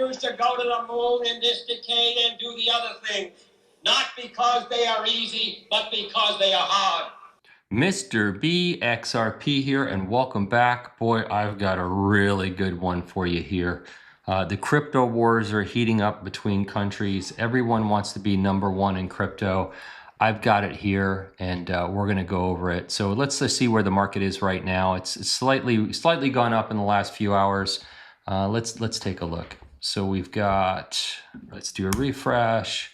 refuse to go to the moon in this decade and do the other things, not because they are easy, but because they are hard. Mr. B, XRP here, and welcome back. Boy, I've got a really good one for you here. The crypto wars are heating up between countries. Everyone wants to be number one in crypto. I've got it here, and we're going to go over it. So let's see where the market is right now. It's slightly gone up in the last few hours. Let's take a look. So we've got, let's do a refresh.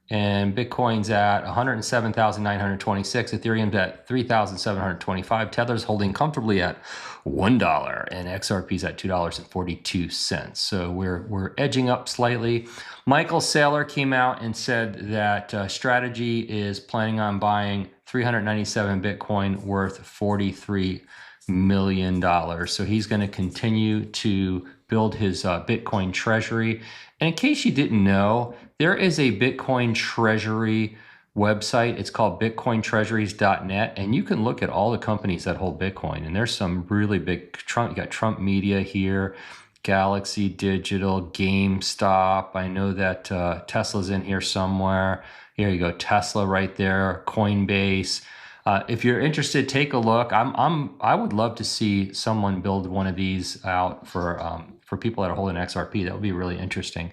And Bitcoin's at 107,926, Ethereum's at 3,725, Tether's holding comfortably at $1, and XRP's at $2.42. So we're edging up slightly. Michael Saylor came out and said that Strategy is planning on buying 397 Bitcoin worth $43 million. So he's going to continue to build his Bitcoin treasury. And in case you didn't know, there is a Bitcoin treasury website. It's called bitcointreasuries.net, and you can look at all the companies that hold Bitcoin. And there's some really big Trump. You got Trump Media here, Galaxy Digital, GameStop. I know that Tesla's in here somewhere. Here you go, Tesla right there, Coinbase. If you're interested, take a look. I would love to see someone build one of these out for people that are holding XRP. That would be really interesting.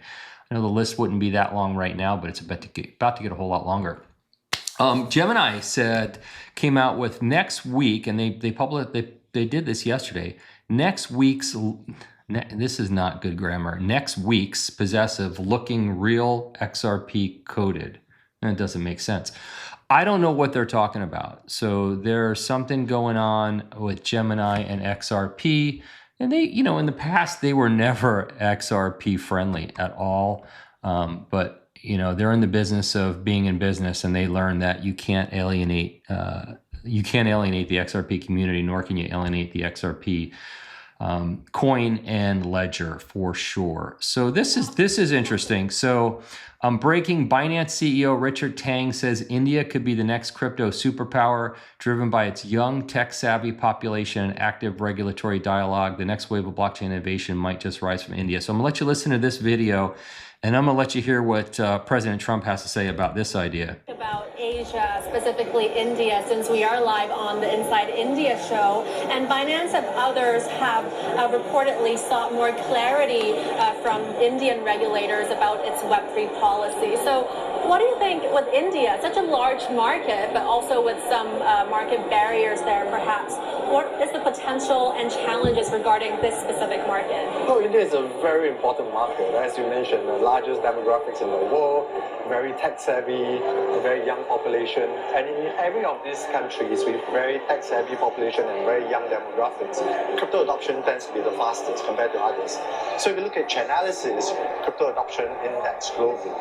I know the list wouldn't be that long right now, but it's about to get a whole lot longer. Gemini came out with next week, and they did this yesterday. Next week's, this is not good grammar. Next week's possessive looking real XRP coded. And it doesn't make sense. I don't know what they're talking about. So there's something going on with Gemini and XRP. And they, in the past, they were never XRP friendly at all. But, they're in the business of being in business, and they learned that you can't alienate the XRP community, nor can you alienate the XRP coin and ledger for sure. So this is interesting. So breaking, Binance CEO Richard Tang says India could be the next crypto superpower driven by its young tech-savvy population and active regulatory dialogue. The next wave of blockchain innovation might just rise from India. So I'm gonna let you listen to this video, and I'm gonna let you hear what President Trump has to say about this idea. About Asia, specifically India, since we are live on the Inside India show, and Binance and others have reportedly sought more clarity from Indian regulators about its Web3 policy. So what do you think with India, such a large market, but also with some market barriers there perhaps? What is the potential and challenges regarding this specific market? Well, India is a very important market. As you mentioned, the largest demographics in the world, very tech-savvy, a very young population. And in every of these countries with very tech-savvy population and very young demographics, crypto adoption tends to be the fastest compared to others. So if you look at Chainalysis crypto adoption index globally,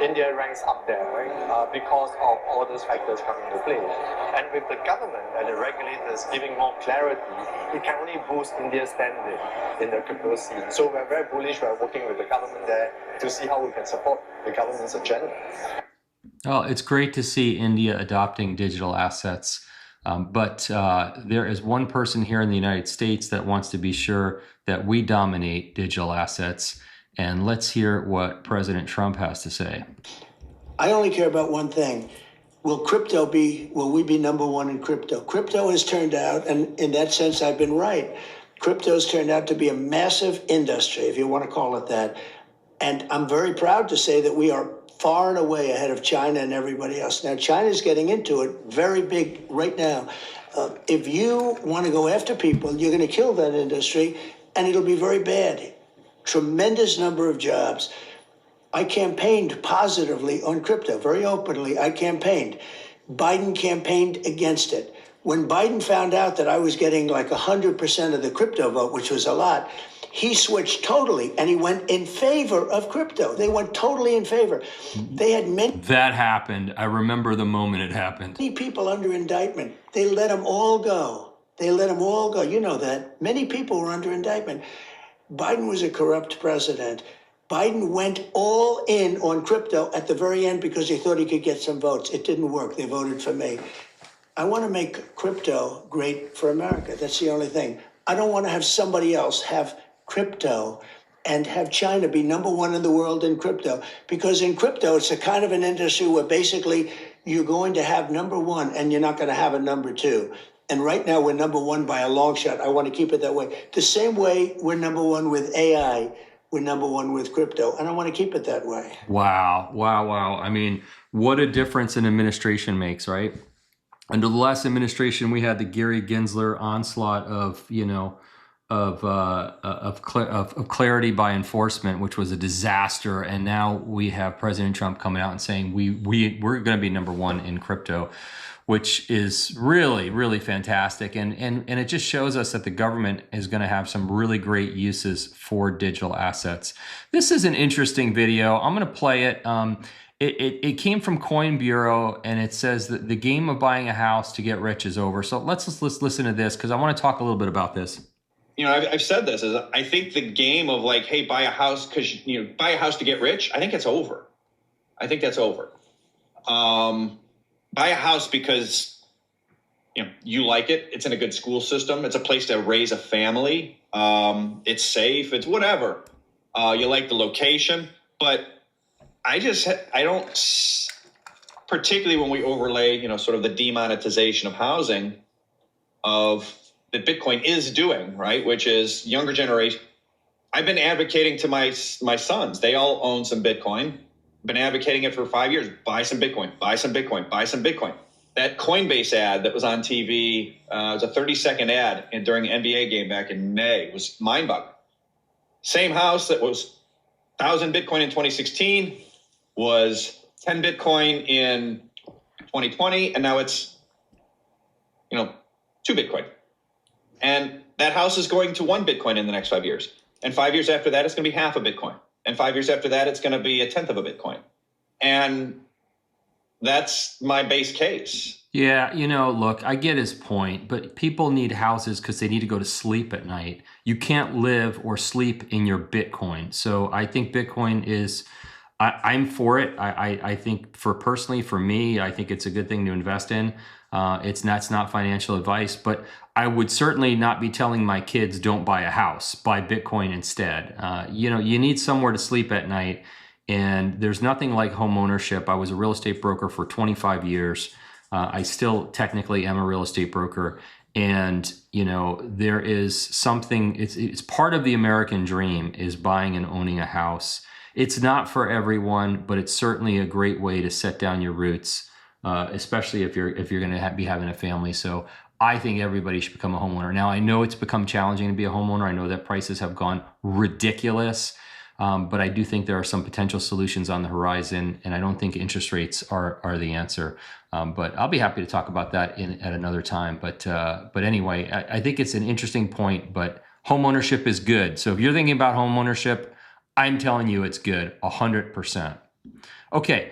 India ranks up there, right? Because of all those factors coming into play. And with the government and the regulators giving more clarity, it can only boost India's standing in the crypto scene. So we're very bullish. We're working with the government there to see how we can support the government's agenda. Oh, it's great to see India adopting digital assets. But there is one person here in the United States that wants to be sure that we dominate digital assets. And let's hear what President Trump has to say. I only care about one thing. Will we be number one in crypto? Crypto has turned out, and in that sense, I've been right. Crypto has turned out to be a massive industry, if you want to call it that. And I'm very proud to say that we are far and away ahead of China and everybody else. Now, China's getting into it very big right now. If you want to go after people, you're going to kill that industry, and it'll be very bad. Tremendous number of jobs. I campaigned positively on crypto, very openly. I campaigned. Biden campaigned against it. When Biden found out that I was getting like 100% of the crypto vote, which was a lot, he switched totally, and he went in favor of crypto. They went totally in favor. They had many... That happened. I remember the moment it happened. Many people under indictment. They let them all go. They let them all go. You know that. Many people were under indictment. Biden was a corrupt president. Biden went all in on crypto at the very end because he thought he could get some votes. It didn't work. They voted for me. I want to make crypto great for America. That's the only thing. I don't want to have somebody else have crypto and have China be number one in the world in crypto. Because in crypto, it's a kind of an industry where basically you're going to have number one and you're not going to have a number two. And right now we're number one by a long shot. I want to keep it that way. The same way we're number one with AI, we're number one with crypto. And I want to keep it that way. Wow. Wow. Wow. I mean, what a difference an administration makes, right? Under the last administration, we had the Gary Gensler onslaught of, of clarity by enforcement, which was a disaster. And now we have President Trump coming out and saying we're going to be number one in crypto, which is really, really fantastic. And it just shows us that the government is going to have some really great uses for digital assets. This is an interesting video. I'm going to play it. It came from Coin Bureau, and it says that the game of buying a house to get rich is over. So let's listen to this, because I want to talk a little bit about this. I've said this, is I think the game of like, hey, buy a house because buy a house to get rich. I think it's over. I think that's over. Buy a house because you like it. It's in a good school system. It's a place to raise a family. It's safe. It's whatever. You like the location, but I don't, particularly when we overlay, sort of the demonetization of housing of that Bitcoin is doing, right? Which is younger generation. I've been advocating to my sons. They all own some Bitcoin. Been advocating it for 5 years. Buy some Bitcoin, buy some Bitcoin, buy some Bitcoin. That Coinbase ad that was on TV, it was a 30-second ad during an NBA game back in May. It was mind-boggling. Same house that was 1,000 Bitcoin in 2016 was 10 Bitcoin in 2020, and now it's 2 Bitcoin. And that house is going to 1 Bitcoin in the next 5 years. And 5 years after that, it's going to be half a Bitcoin. And 5 years after that, it's going to be a tenth of a Bitcoin. And that's my base case. Yeah, look, I get his point, but people need houses because they need to go to sleep at night. You can't live or sleep in your Bitcoin. So I think Bitcoin is, I'm for it. I think personally, for me, I think it's a good thing to invest in. It's not financial advice, but I would certainly not be telling my kids don't buy a house, buy Bitcoin instead. You need somewhere to sleep at night, and there's nothing like home ownership. I was a real estate broker for 25 years. I still technically am a real estate broker, and there is something. It's part of the American dream is buying and owning a house. It's not for everyone, but it's certainly a great way to set down your roots. Especially if you're going to be having a family. So I think everybody should become a homeowner. Now, I know it's become challenging to be a homeowner. I know that prices have gone ridiculous, but I do think there are some potential solutions on the horizon, and I don't think interest rates are the answer. But I'll be happy to talk about that at another time. But anyway, I think it's an interesting point, but homeownership is good. So if you're thinking about homeownership, I'm telling you it's good, 100%. Okay,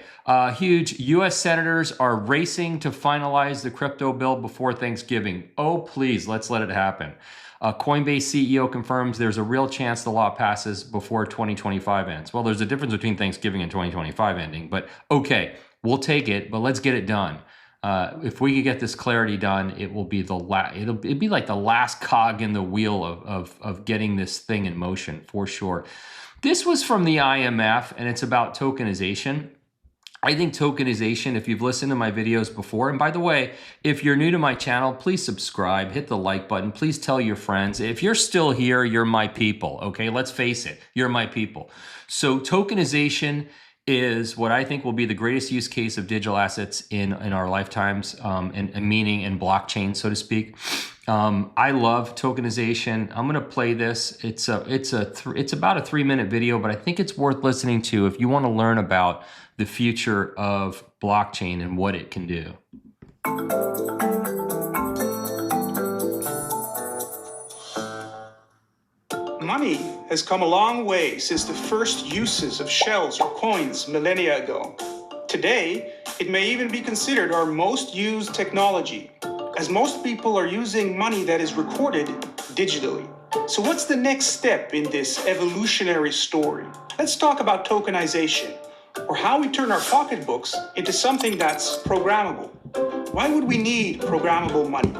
huge. U.S. senators are racing to finalize the crypto bill before Thanksgiving. Oh, please, let's let it happen. Coinbase CEO confirms there's a real chance the law passes before 2025 ends. Well, there's a difference between Thanksgiving and 2025 ending, but okay, we'll take it, but let's get it done. If we could get this clarity done, it will be it'll be like the last cog in the wheel of getting this thing in motion for sure. This was from the IMF, and it's about tokenization. I think tokenization, if you've listened to my videos before, and by the way, if you're new to my channel, please subscribe, hit the like button, please tell your friends. If you're still here, you're my people, okay? Let's face it, you're my people. So tokenization is what I think will be the greatest use case of digital assets in our lifetimes, and meaning in blockchain, so to speak. I love tokenization. I'm going to play this. It's about a 3-minute video, but I think it's worth listening to if you want to learn about the future of blockchain and what it can do. Money has come a long way since the first uses of shells or coins millennia ago. Today, it may even be considered our most used technology, as most people are using money that is recorded digitally. So what's the next step in this evolutionary story? Let's talk about tokenization, or how we turn our pocketbooks into something that's programmable. Why would we need programmable money?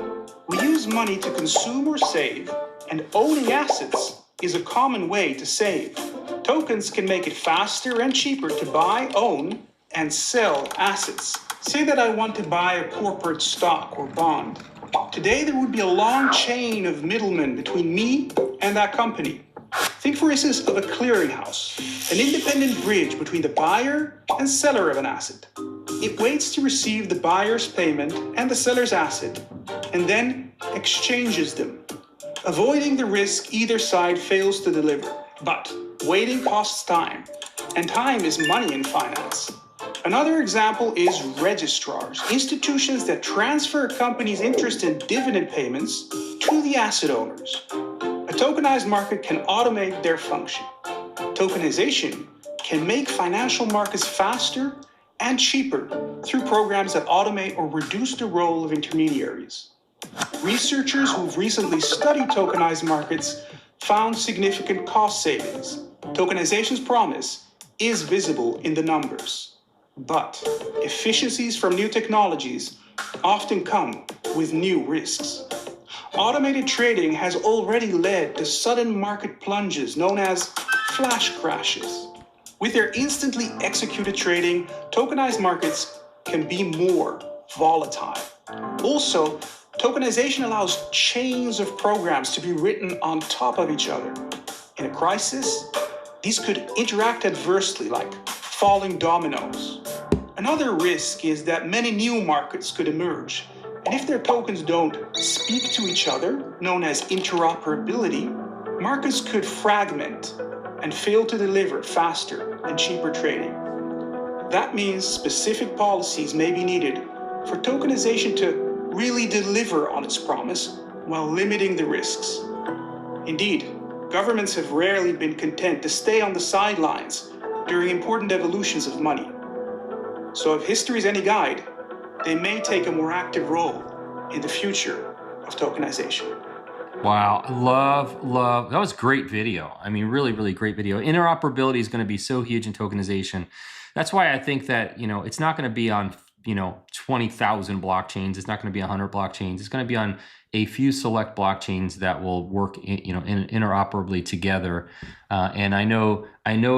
We use money to consume or save, and owning assets is a common way to save. Tokens can make it faster and cheaper to buy, own, and sell assets. Say that I want to buy a corporate stock or bond. Today, there would be a long chain of middlemen between me and that company. Think, for instance, of a clearinghouse, an independent bridge between the buyer and seller of an asset. It waits to receive the buyer's payment and the seller's asset, and then exchanges them, avoiding the risk either side fails to deliver. But waiting costs time, and time is money in finance. Another example is registrars, institutions that transfer a company's interest in dividend payments to the asset owners. A tokenized market can automate their function. Tokenization can make financial markets faster and cheaper through programs that automate or reduce the role of intermediaries. Researchers who've recently studied tokenized markets found significant cost savings. Tokenization's promise is visible in the numbers, but efficiencies from new technologies often come with new risks. Automated trading has already led to sudden market plunges known as flash crashes. With their instantly executed trading, tokenized markets can be more volatile. Also, tokenization allows chains of programs to be written on top of each other. In a crisis, these could interact adversely like falling dominoes. Another risk is that many new markets could emerge, and if their tokens don't speak to each other, known as interoperability, markets could fragment and fail to deliver faster and cheaper trading. That means specific policies may be needed for tokenization to really deliver on its promise while limiting the risks. Indeed, governments have rarely been content to stay on the sidelines during important evolutions of money. So if history is any guide, they may take a more active role in the future of tokenization. Wow, love. That was a great video. I mean, really great video. Interoperability is going to be so huge in tokenization. That's why I think that, it's not going to be on, 20,000 blockchains. It's not going to be 100 blockchains. It's going to be on a few select blockchains that will work, interoperably together. And I know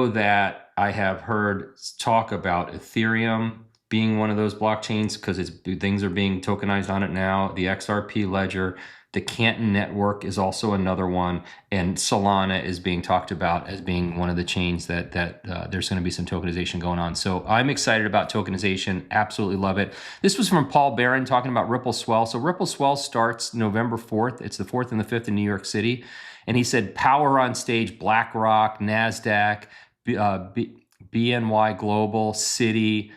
that I have heard talk about Ethereum being one of those blockchains because things are being tokenized on it now. The XRP ledger, the Canton network is also another one, and Solana is being talked about as being one of the chains that there's going to be some tokenization going on. So I'm excited about tokenization. Absolutely love it. This was from Paul Barron talking about Ripple Swell. So Ripple Swell starts November 4th. It's the 4th and the 5th in New York City. And he said power on stage, BlackRock, NASDAQ, BNY Global, Citi,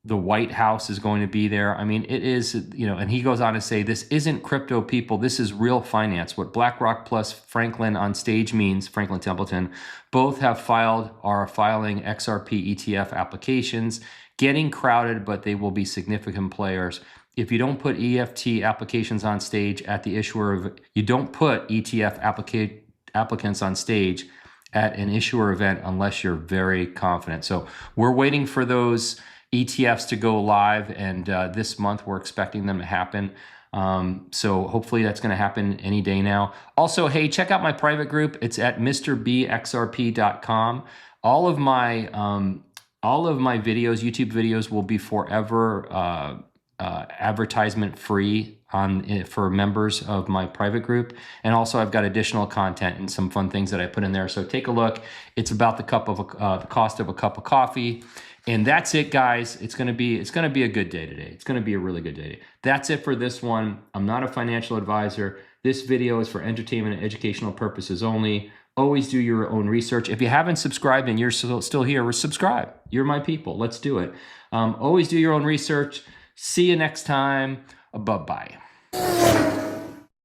the White House is going to be there. I mean, it is, and he goes on to say, this isn't crypto, people. This is real finance. What BlackRock plus Franklin on stage means, Franklin Templeton, both are filing XRP ETF applications, getting crowded, but they will be significant players. If you don't put EFT applications on stage at the issuer, you don't put ETF applicants on stage at an issuer event unless you're very confident. So we're waiting for those ETFs to go live, and this month we're expecting them to happen. So hopefully that's going to happen any day now. Also, hey, check out my private group. It's at MrBXRP.com. All of my videos, YouTube videos, will be forever advertisement free for members of my private group. And also I've got additional content and some fun things that I put in there. So take a look. It's about the cost of a cup of coffee. And that's it, guys. It's gonna be a good day today. It's gonna be a really good day. That's it for this one. I'm not a financial advisor. This video is for entertainment and educational purposes only. Always do your own research. If you haven't subscribed and you're still here, subscribe. You're my people. Let's do it. Always do your own research. See you next time. Bye-bye.